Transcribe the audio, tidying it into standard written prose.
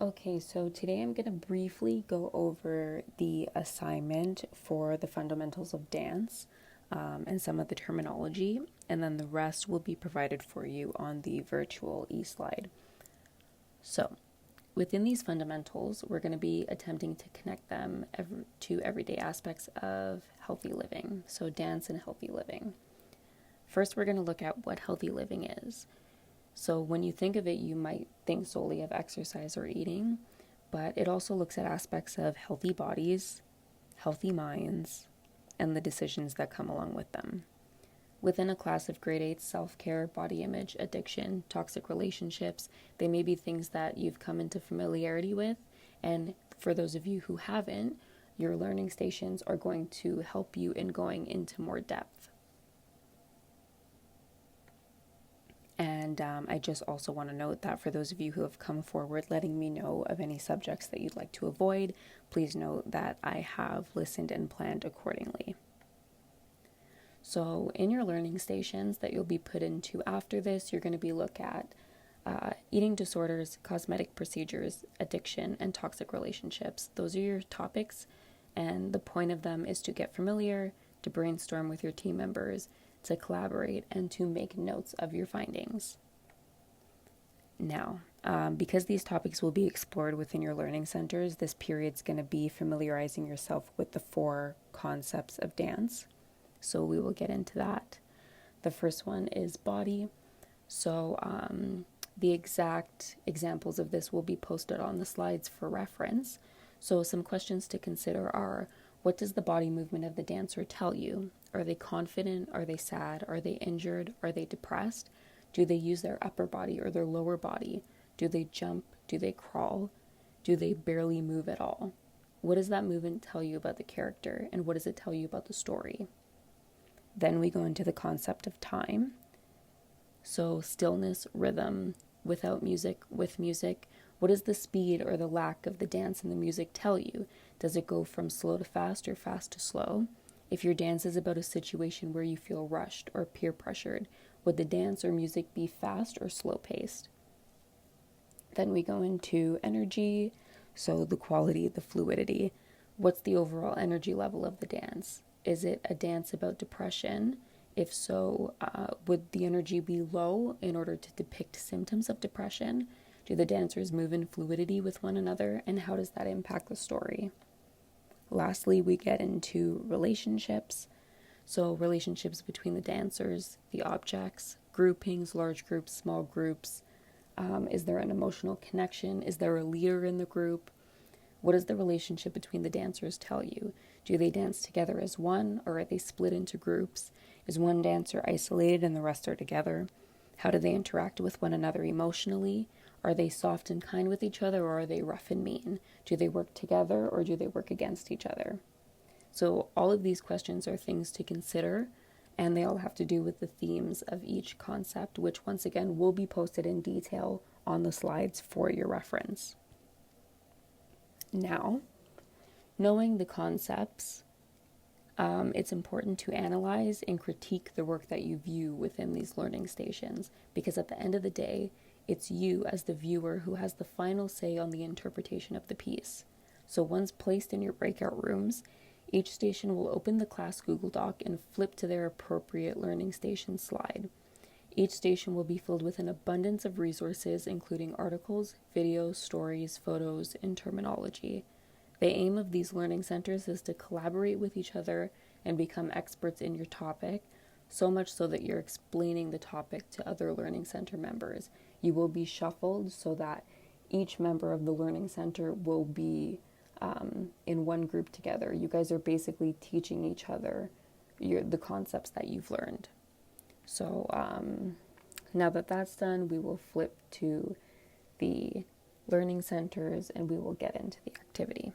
Okay, so today I'm going to briefly go over the assignment for the fundamentals of dance and some of the terminology, and then the rest will be provided for you on the virtual e-slide. So, within these fundamentals, we're going to be attempting to connect them to everyday aspects of healthy living, so dance and healthy living. First, we're going to look at what healthy living is. So when you think of it, you might think solely of exercise or eating, but it also looks at aspects of healthy bodies, healthy minds, and the decisions that come along with them. Within a class of grade 8 self-care, body image, addiction, toxic relationships, they may be things that you've come into familiarity with, and for those of you who haven't, your learning stations are going to help you in going into more depth. And I just also want to note that for those of you who have come forward letting me know of any subjects that you'd like to avoid, please note that I have listened and planned accordingly. So in your learning stations that you'll be put into after this, you're going to be look at eating disorders, cosmetic procedures, addiction, and toxic relationships. Those are your topics, and the point of them is to get familiar, to brainstorm with your team members, to collaborate, and to make notes of your findings. Now, because these topics will be explored within your learning centers, this period's going to be familiarizing yourself with the 4 concepts of dance. So we will get into that. The first one is body. So the exact examples of this will be posted on the slides for reference. So some questions to consider are, what does the body movement of the dancer tell you? Are they confident? Are they sad? Are they injured? Are they depressed? Do they use their upper body or their lower body? Do they jump? Do they crawl? Do they barely move at all? What does that movement tell you about the character, and what does it tell you about the story? Then we go into the concept of time. So stillness, rhythm, without music, with music. What does the speed or the lack of the dance and the music tell you? Does it go from slow to fast or fast to slow? If your dance is about a situation where you feel rushed or peer pressured, would the dance or music be fast or slow paced? Then we go into energy, so the quality, the fluidity. What's the overall energy level of the dance? Is it a dance about depression? If so, would the energy be low in order to depict symptoms of depression? Do the dancers move in fluidity with one another, and how does that impact the story? Lastly, we get into relationships. So relationships between the dancers, the objects, groupings, large groups, small groups. Is there an emotional connection? Is there a leader in the group? What does the relationship between the dancers tell you? Do they dance together as one, or are they split into groups? Is one dancer isolated and the rest are together? How do they interact with one another emotionally? Are they soft and kind with each other, or are they rough and mean? Do they work together, or do they work against each other? So all of these questions are things to consider, and they all have to do with the themes of each concept, which once again will be posted in detail on the slides for your reference. Now, knowing the concepts, it's important to analyze and critique the work that you view within these learning stations, because at the end of the day, it's you as the viewer who has the final say on the interpretation of the piece. So once placed in your breakout rooms, each station will open the class Google Doc and flip to their appropriate learning station slide. Each station will be filled with an abundance of resources, including articles, videos, stories, photos, and terminology. The aim of these learning centers is to collaborate with each other and become experts in your topic, so much so that you're explaining the topic to other learning center members. You will be shuffled so that each member of the learning center will be in one group together. You guys are basically teaching each other the concepts that you've learned. So now that that's done, we will flip to the learning centers and we will get into the activity.